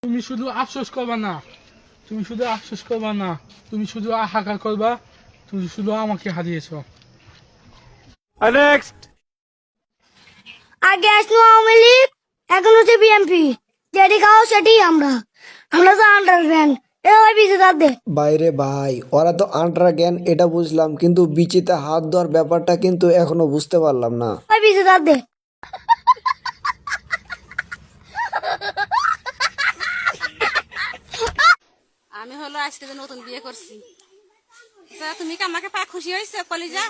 তুমি শুধু আফসোস করবা না, তুমি শুধু আফসোস করবা না, তুমি শুধু হাহাকার করবা, তুমি শুধু আমাকে হারিয়েছো। নেক্সট। আগে আসলো আওয়ামী লীগ, এখন হচ্ছে বিএনপি। যেটি খাও সেটি আমরা তো আন্ডারগ্রাউন্ড। এবার বিজে দে। বাইরে ভাই, ওরা তো আন্ট্রা জ্ঞান এটা বুঝলাম, কিন্তু বিচিতে হাত ধোয়ার ব্যাপারটা কিন্তু এখনো বুঝতে পারলাম না। বিজে দে। আমি হলো আজকে যে নতুন বিয়ে করছি। তা তুমি কি আমাকে পা খুশি হয়েছে কলিজা?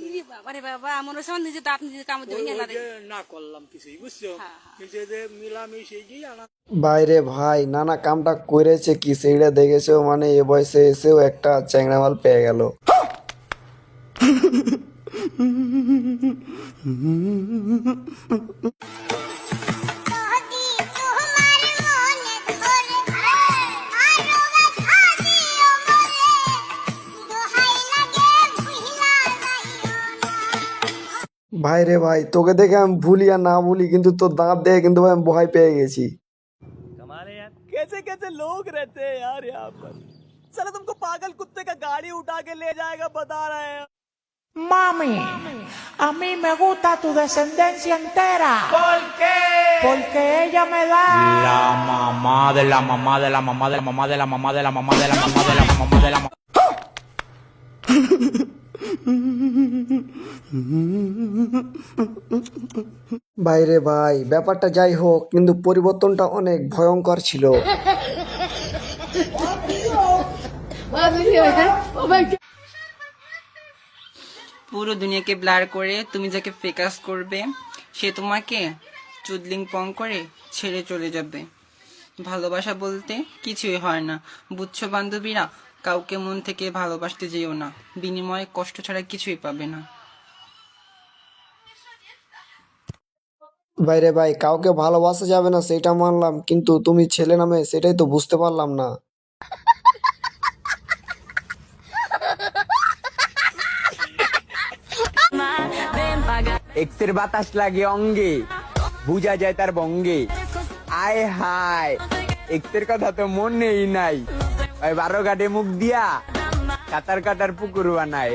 ইরে বাবা রে বাবা, আমার হচ্ছে আমার নিজে দাঁত নিজে কামড় দিয়ে গেলা রে। না করলাম কিছুই বুঝছো, কিন্তু যে মিলামিশে গিয়ে আনা। বাইরে ভাই, নানা কামটা করেছে কি সেইটা দেখেছো? মানে এ বয়সে এসেও একটা চ্যাংড়া মাল পেয়ে গেল। ভাইরে ভাই, তোকে দেখে আমি ভুলি আর না ভুলি, কিন্তু তোর দাঁত দেখে কিন্তু ভাই আমি ভয় পেয়ে গেছি। कैसे कैसे लोग रहते हैं यार यहाँ पर। चलो तुमको पागल कुत्ते का गाड़ी उठा के ले जाएगा, बता रहे हैं। Mami, a mí me gusta tu descendencia entera. ¿Por qué? Porque ella me da La mamá de la mamá de la mamá de la mamá de la mamá de la mamá de la mamá de la mamá de la mamá. বাইরে ভাই, ব্যাপারটা যাই হোক, কিন্তু পরিবর্তনটা অনেক ভয়ঙ্কর ছিল। পুরো দুনিয়াকে ব্লার করে তুমি যাকে ফোকাস করবে সে তোমাকে চুদলিং পং করে ছেড়ে চলে যাবে। ভালোবাসা বলতে কিছুই হয় না, বুঝছো বান্ধবীরা? কাউকে মন থেকে ভালোবাসতে যেও না, বিনিময়ে কষ্ট ছাড়া কিছুই পাবে না। বাইরে ভাই, কাউকে ভালোবাসা যাবে না সেটা মানলাম, কিন্তু তুমি ছেলে নামে সেটাই তো বুঝতে পারলাম না। এক্সের বাতাস লাগে অঙ্গে, বুঝা যায় তার বঙ্গে। আয় হায়, এক্সের কথা তো মন নেই নাই, ওই 12 ঘাটে মুখ দিয়া কাতার কাটার পুকুর বানায়।